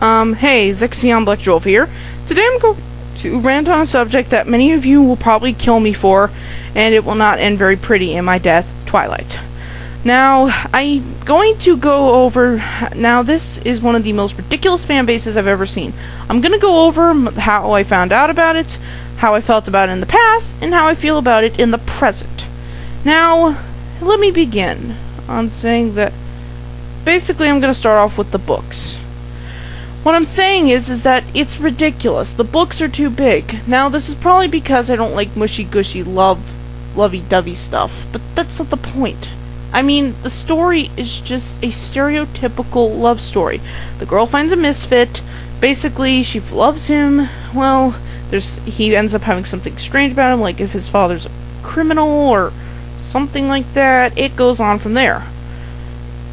Hey, Zixion Black Jewel here. Today I'm going to rant on a subject that many of you will probably kill me for, and it will not end very pretty in my death, Twilight. Now, I'm going to go over... Now, this is one of the most ridiculous fan bases I've ever seen. I'm going to go over how I found out about it, how I felt about it in the past, and how I feel about it in the present. Now, let me begin on saying that basically I'm going to start off with the books. What I'm saying is that it's ridiculous. The books are too big. Now, this is probably because I don't like mushy-gushy lovey-dovey stuff, but that's not the point. I mean, the story is just a stereotypical love story. The girl finds a misfit. Basically, she loves him. Well, he ends up having something strange about him, like if his father's a criminal or something like that. It goes on from there.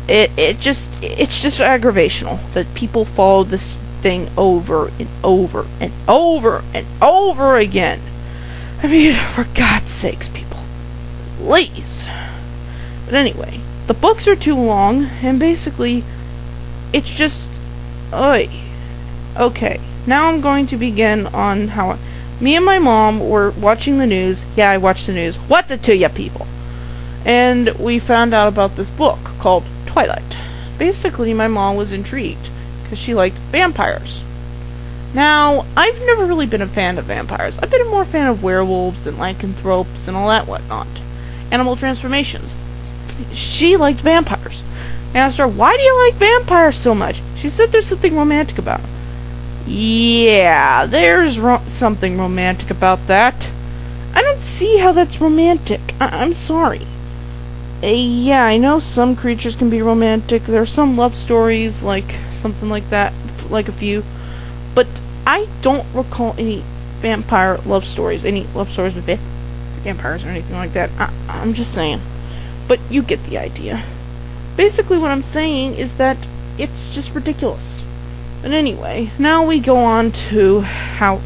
It's just aggravational that people follow this thing over and over and over and over again. I mean, for God's sakes, people. Please. But anyway, the books are too long, and basically, it's just... Okay, now I'm going to begin on how me and my mom were watching the news. Yeah, I watched the news. What's it to ya, people? And we found out about this book called Twilight. Basically, my mom was intrigued because she liked vampires. Now, I've never really been a fan of vampires. I've been more a fan of werewolves and lycanthropes and all that whatnot. Animal transformations. She liked vampires. I asked her, why do you like vampires so much? She said there's something romantic about them. Yeah, there's something romantic about that. I don't see how that's romantic. I'm sorry. Yeah, I know some creatures can be romantic. There are some love stories, like something like that, like a few. But I don't recall any vampire love stories, any love stories with vampires or anything like that. I'm just saying. But you get the idea. Basically, what I'm saying is that it's just ridiculous. But anyway, now we go on to how,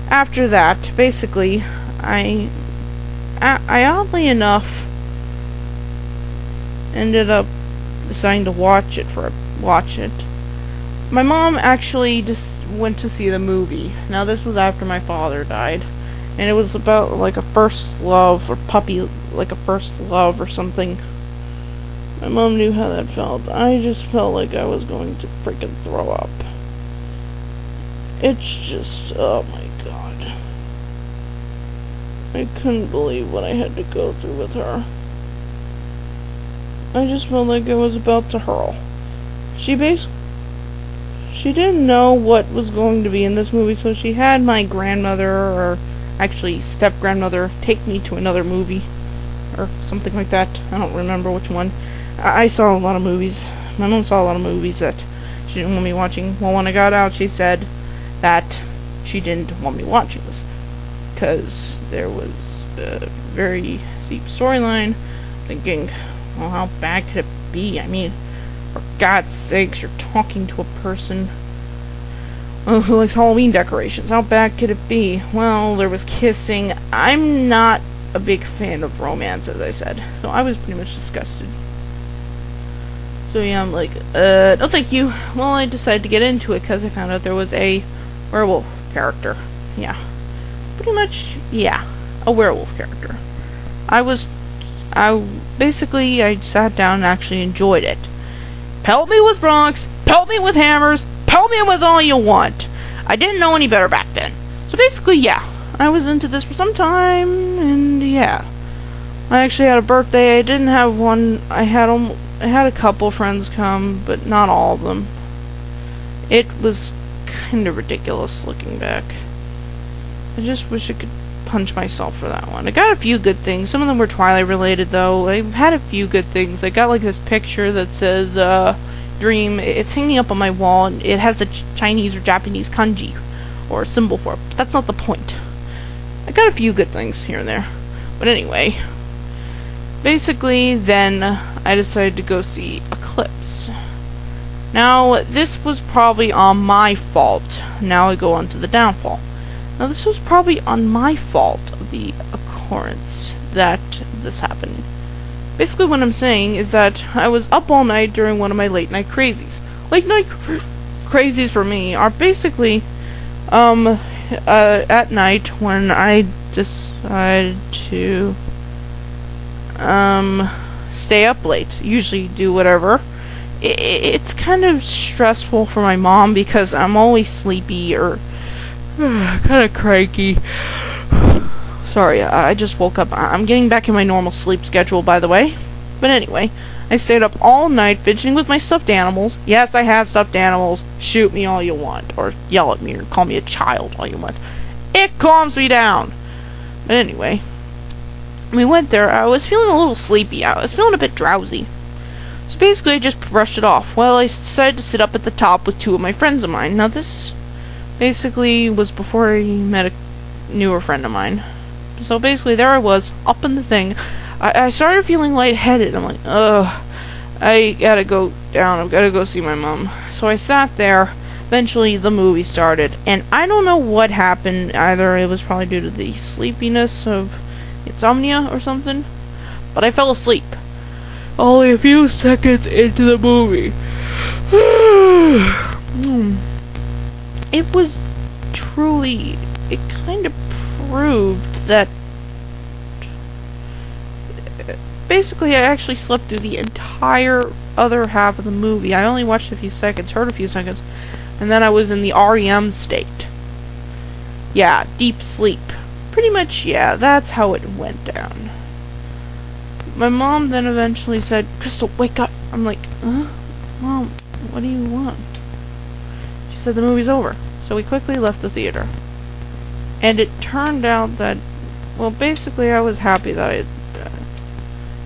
after that, basically, I oddly enough ended up deciding to watch it. My mom actually just went to see the movie. Now, this was after my father died, and it was about like a first love or puppy, like a first love or something. My mom knew how that felt. I just felt like I was going to freaking throw up. It's just, oh my god. I couldn't believe what I had to go through with her. I just felt like I was about to hurl. She didn't know what was going to be in this movie, so she had my grandmother, or actually step-grandmother, take me to another movie, or something like that. I don't remember which one. I saw a lot of movies. My mom saw a lot of movies that she didn't want me watching. Well, when I got out, she said that she didn't want me watching this, because there was a very steep storyline. Thinking, well, how bad could it be? I mean, for God's sakes, you're talking to a person who likes Halloween decorations. How bad could it be? Well, there was kissing. I'm not a big fan of romance, as I said, so I was pretty much disgusted. So yeah, I'm like, no thank you. Well, I decided to get into it because I found out there was a werewolf character. Yeah. Pretty much, yeah, a werewolf character. I sat down and actually enjoyed it. Pelt me with rocks, pelt me with hammers, pelt me with all you want. I didn't know any better back then. So basically, yeah, I was into this for some time, and yeah. I actually had a birthday. I didn't have one. I had a couple friends come, but not all of them. It was kind of ridiculous looking back. I just wish I could punch myself for that one. I got a few good things. Some of them were Twilight related, though. I had a few good things. I got like this picture that says dream. It's hanging up on my wall, and it has the Chinese or Japanese kanji or symbol for it. But that's not the point. I got a few good things here and there. But anyway, basically then I decided to go see Eclipse. Now, this was probably on my fault. Now I go on to the downfall. Now, this was probably on my fault, the occurrence that this happened. Basically, what I'm saying is that I was up all night during one of my late night crazies. Late night crazies for me are basically, at night when I decide to, stay up late. Usually do whatever. It's kind of stressful for my mom because I'm always sleepy or kind of cranky. Sorry, I just woke up. I'm getting back in my normal sleep schedule, by the way. But anyway, I stayed up all night fidgeting with my stuffed animals. Yes, I have stuffed animals. Shoot me all you want. Or yell at me or call me a child all you want. It calms me down. But anyway, we went there. I was feeling a little sleepy. I was feeling a bit drowsy. So basically, I just brushed it off. Well, I decided to sit up at the top with two of my friends of mine. Now, this basically was before I met a newer friend of mine. So basically, there I was, up in the thing. I started feeling lightheaded. I'm like, ugh, I gotta go down. I've gotta go see my mom. So I sat there. Eventually, the movie started. And I don't know what happened. Either it was probably due to the sleepiness of insomnia or something. But I fell asleep. Only a few seconds into the movie. It was truly... It kind of proved that basically I actually slept through the entire other half of the movie. I only watched a few seconds, heard a few seconds, and then I was in the REM state. Yeah, deep sleep. Pretty much, yeah, that's how it went down. My mom then eventually said, "Crystal, wake up." I'm like, huh? Mom, what do you want? She said the movie's over. So we quickly left the theater. And it turned out that, well, basically I was happy that I...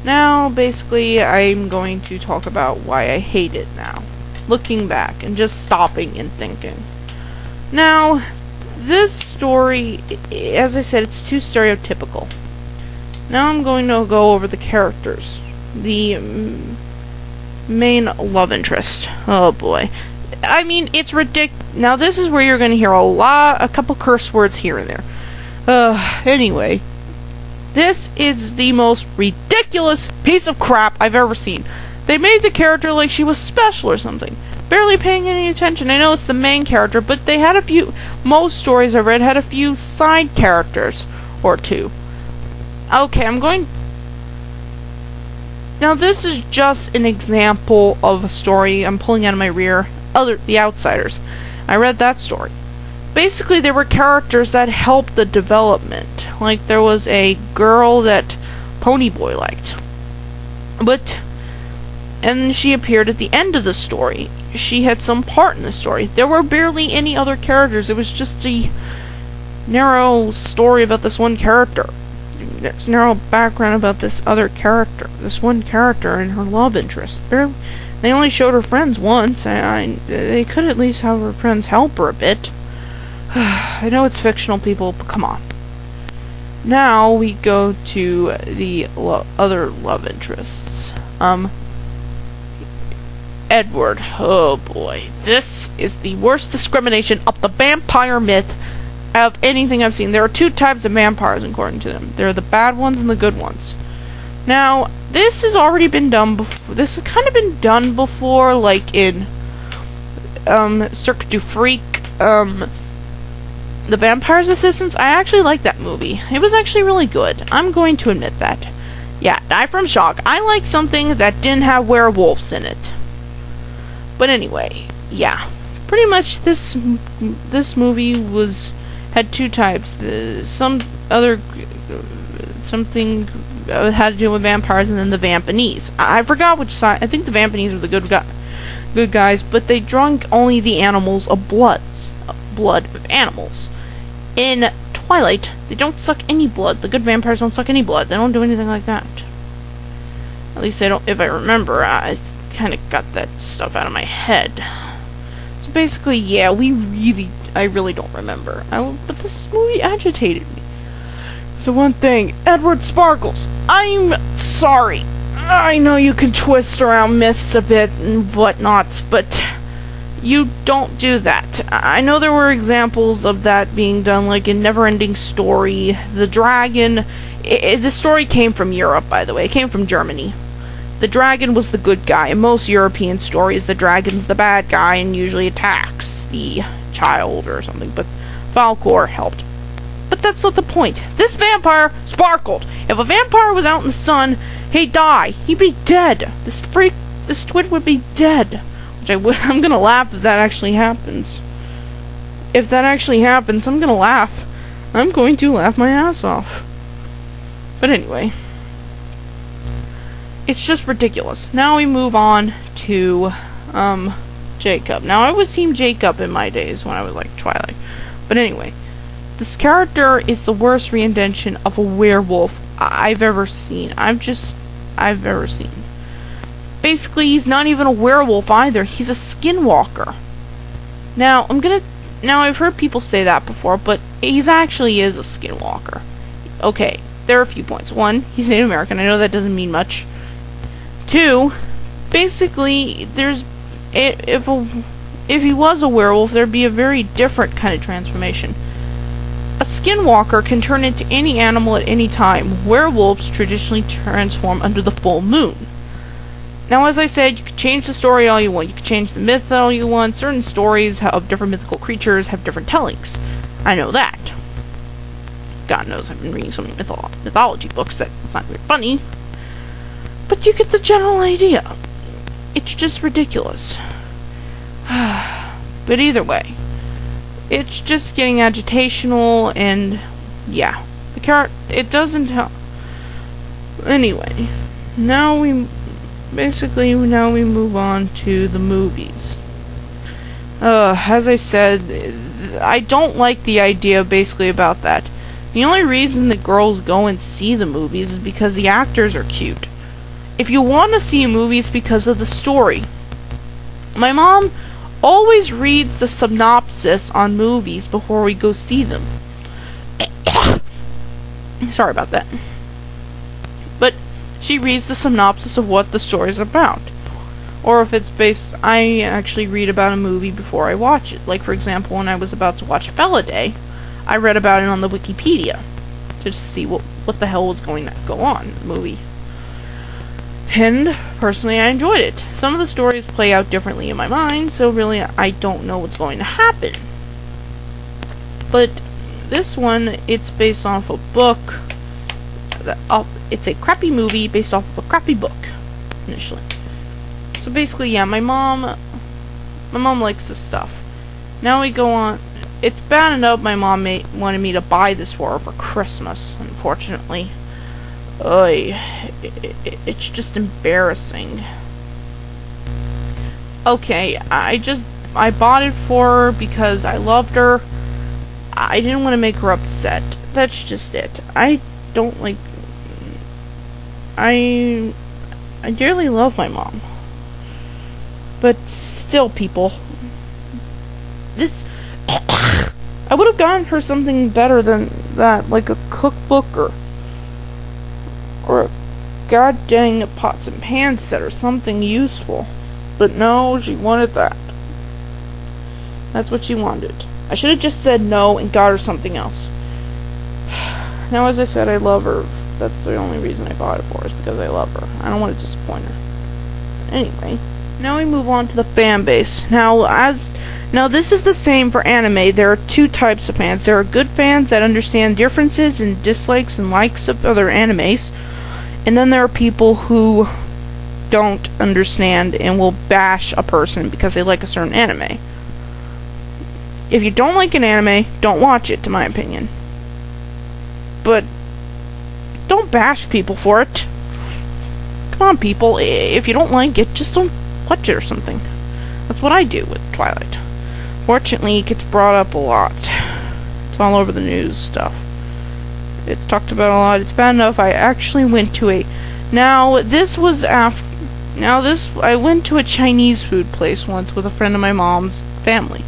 Now, basically, I'm going to talk about why I hate it now. Looking back and just stopping and thinking. Now, this story, as I said, it's too stereotypical. Now I'm going to go over the characters. The main love interest. Oh boy. I mean, it's ridiculous. Now this is where you're going to hear a couple curse words here and there. Anyway. This is the most ridiculous piece of crap I've ever seen. They made the character like she was special or something. Barely paying any attention. I know it's the main character, but they had a few... Most stories I've read had a few side characters or two. Okay, I'm going... Now this is just an example of a story I'm pulling out of my rear. The Outsiders. I read that story. Basically, there were characters that helped the development. Like, there was a girl that Ponyboy liked. And she appeared at the end of the story. She had some part in the story. There were barely any other characters. It was just a narrow story about this one character. There's narrow background about this other character. This one character and her love interest. They only showed her friends once. They could at least have her friends help her a bit. I know it's fictional, people, but come on. Now we go to the other love interests. Edward. Oh boy. This is the worst discrimination of the vampire myth of anything I've seen. There are two types of vampires, according to them. There are the bad ones and the good ones. Now, this has already been done before. This has kind of been done before, like in Cirque du Freak, The Vampire's Assistants. I actually like that movie. It was actually really good. I'm going to admit that. Yeah, Die from Shock. I like something that didn't have werewolves in it. But anyway, yeah. Pretty much this movie had two types. Something had to do with vampires, and then the Vampanese. I forgot which side. I think the Vampanese were the good guys, but they drank only the animals of blood of animals. In Twilight, they don't suck any blood. The good vampires don't suck any blood. They don't do anything like that. At least they don't, if I remember. I kind of got that stuff out of my head. So basically, yeah, I really don't remember. But this movie agitated me. So one thing, Edward Sparkles, I'm sorry. I know you can twist around myths a bit and whatnots, but you don't do that. I know there were examples of that being done, like in Neverending Story, The Dragon. The story came from Europe, by the way. It came from Germany. the dragon was the good guy. In most European stories, the dragon's the bad guy and usually attacks the child or something, but Falcor helped. But that's not the point. This vampire sparkled. If a vampire was out in the sun, he'd die. He'd be dead. This twit would be dead. Which I'm gonna laugh if that actually happens. If that actually happens, I'm gonna laugh. I'm going to laugh my ass off. But anyway. It's just ridiculous. Now we move on to, Jacob. Now, I was Team Jacob in my days when I was like Twilight. But anyway. This character is the worst reinvention of a werewolf I've ever seen. I've ever seen. Basically, he's not even a werewolf either. He's a skinwalker. Now, I've heard people say that before, but he's actually is a skinwalker. Okay, there are a few points. One, he's Native American. I know that doesn't mean much. Two, basically, if he was a werewolf, there'd be a very different kind of transformation. A skinwalker can turn into any animal at any time. Werewolves traditionally transform under the full moon. Now, as I said, you can change the story all you want. You can change the myth all you want. Certain stories of different mythical creatures have different tellings. I know that. God knows I've been reading so many mythology books that it's not very funny. But you get the general idea. It's just ridiculous. But either way, it's just getting agitational, and yeah, it doesn't help. Anyway, now we move on to the movies. As I said, I don't like the idea basically about that. The only reason that girls go and see the movies is because the actors are cute. If you want to see a movie, it's because of the story. My mom always reads the synopsis on movies before we go see them. Sorry about that. But she reads the synopsis of what the story's about. Or if it's based, I actually read about a movie before I watch it. Like, for example, when I was about to watch Feliday, I read about it on the Wikipedia to see what the hell was going to go on in the movie. And, personally, I enjoyed it. Some of the stories play out differently in my mind, so really, I don't know what's going to happen. But, this one, it's based off a book. It's a crappy movie based off of a crappy book, initially. So basically, yeah, my mom likes this stuff. Now we go on. It's bad enough my mom wanted me to buy this for her for Christmas, unfortunately. It's just embarrassing. Okay, I bought it for her because I loved her. I didn't want to make her upset. That's just it. I dearly love my mom. But still, people, I would have gotten her something better than that, like a cookbook or a god dang pots and pans set or something useful. But no, she wanted that. That's what she wanted. I should have just said no and got her something else. Now, as I said, I love her. That's the only reason I bought it for her, is because I love her. I don't want to disappoint her. Anyway, now we move on to the fan base. Now this is the same for anime. There are two types of fans. There are good fans that understand differences and dislikes and likes of other animes. And then there are people who don't understand and will bash a person because they like a certain anime. If you don't like an anime, don't watch it, to my opinion. But don't bash people for it. Come on, people. If you don't like it, just don't watch it or something. That's what I do with Twilight. Fortunately, it gets brought up a lot. It's all over the news stuff. It's talked about a lot. It's bad enough I actually went to I went to a Chinese food place once with a friend of my mom's family.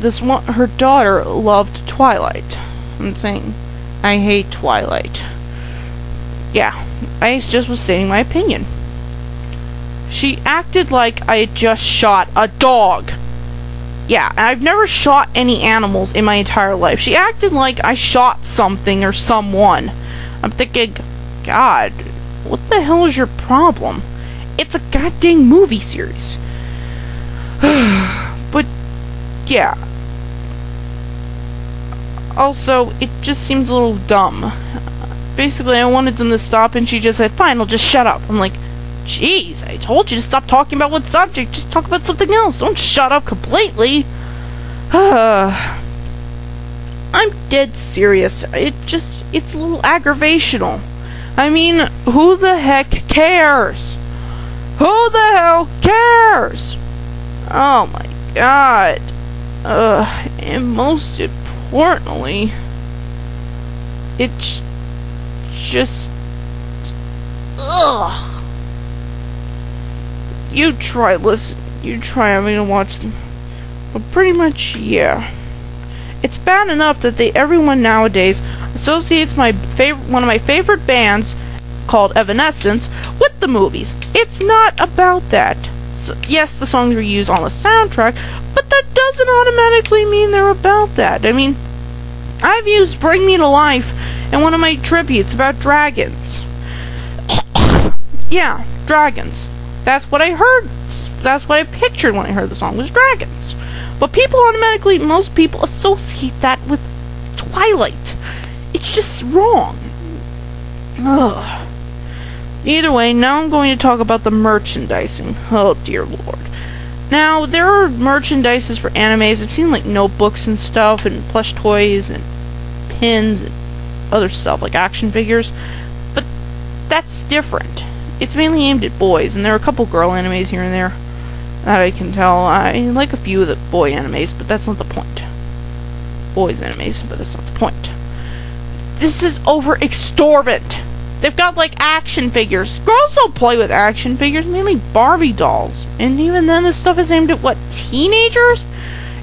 Her daughter loved Twilight. I'm saying, I hate Twilight. Yeah, I just was stating my opinion. She acted like I had just shot a dog. Yeah, I've never shot any animals in my entire life. She acted like I shot something or someone. I'm thinking, God, what the hell is your problem? It's a goddamn movie series. But, yeah. Also, it just seems a little dumb. Basically, I wanted them to stop, and she just said, fine, I'll just shut up. I'm like, jeez, I told you to stop talking about one subject. Just talk about something else. Don't shut up completely. I'm dead serious. It's a little aggravational. I mean, who the heck cares? Who the hell cares? Oh my god. And most importantly, it's just... Ugh. You try having to watch them. But pretty much, yeah. It's bad enough that everyone nowadays associates one of my favorite bands, called Evanescence, with the movies. It's not about that. So, yes, the songs were used on the soundtrack, but that doesn't automatically mean they're about that. I mean, I've used Bring Me to Life in one of my tributes about dragons. Yeah, dragons. That's what I heard. That's what I pictured when I heard the song, was dragons. But most people associate that with Twilight. It's just wrong. Ugh. Either way, now I'm going to talk about the merchandising. Oh, dear lord. Now, there are merchandises for animes. I've seen, like, notebooks and stuff, and plush toys, and pins, and other stuff, like action figures. But that's different. It's mainly aimed at boys, and there are a couple girl animes here and there that I can tell. I like a few of the boy animes, but that's not the point. Boys animes, but that's not the point. This is over-extorbitant. They've got, like, action figures. Girls don't play with action figures, mainly Barbie dolls. And even then, this stuff is aimed at, what, teenagers?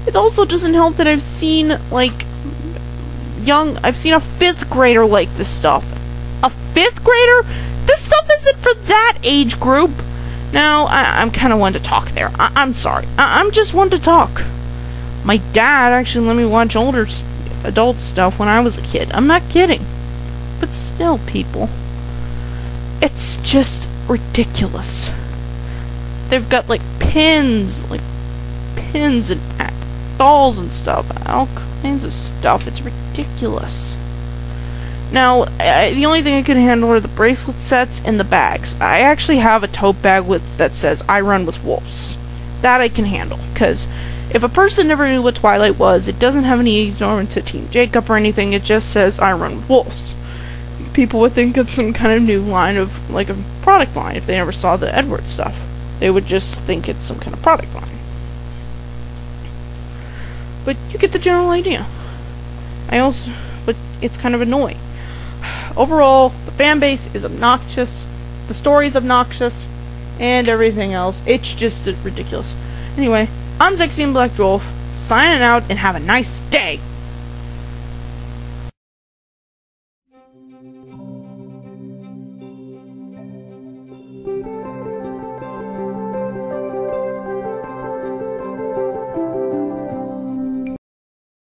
It also doesn't help that I've seen, like, I've seen a 5th grader like this stuff. A 5th grader? This stuff isn't for that age group. Now, I'm kind of one to talk there. I'm sorry. I'm just one to talk. My dad actually let me watch older adult stuff when I was a kid. I'm not kidding. But still, people. It's just ridiculous. They've got, like, pins and dolls and stuff. All kinds of stuff. It's ridiculous. Now, the only thing I can handle are the bracelet sets and the bags. I actually have a tote bag that says, I run with wolves. That I can handle, because if a person never knew what Twilight was, it doesn't have any ignorance to Team Jacob or anything, it just says, I run with wolves. People would think it's some kind of new line of, like, a product line if they never saw the Edward stuff. They would just think it's some kind of product line. But you get the general idea. But it's kind of annoying. Overall, the fan base is obnoxious, the story is obnoxious, and everything else. It's just ridiculous. Anyway, I'm Zexian Black Dwarf, signing out, and have a nice day!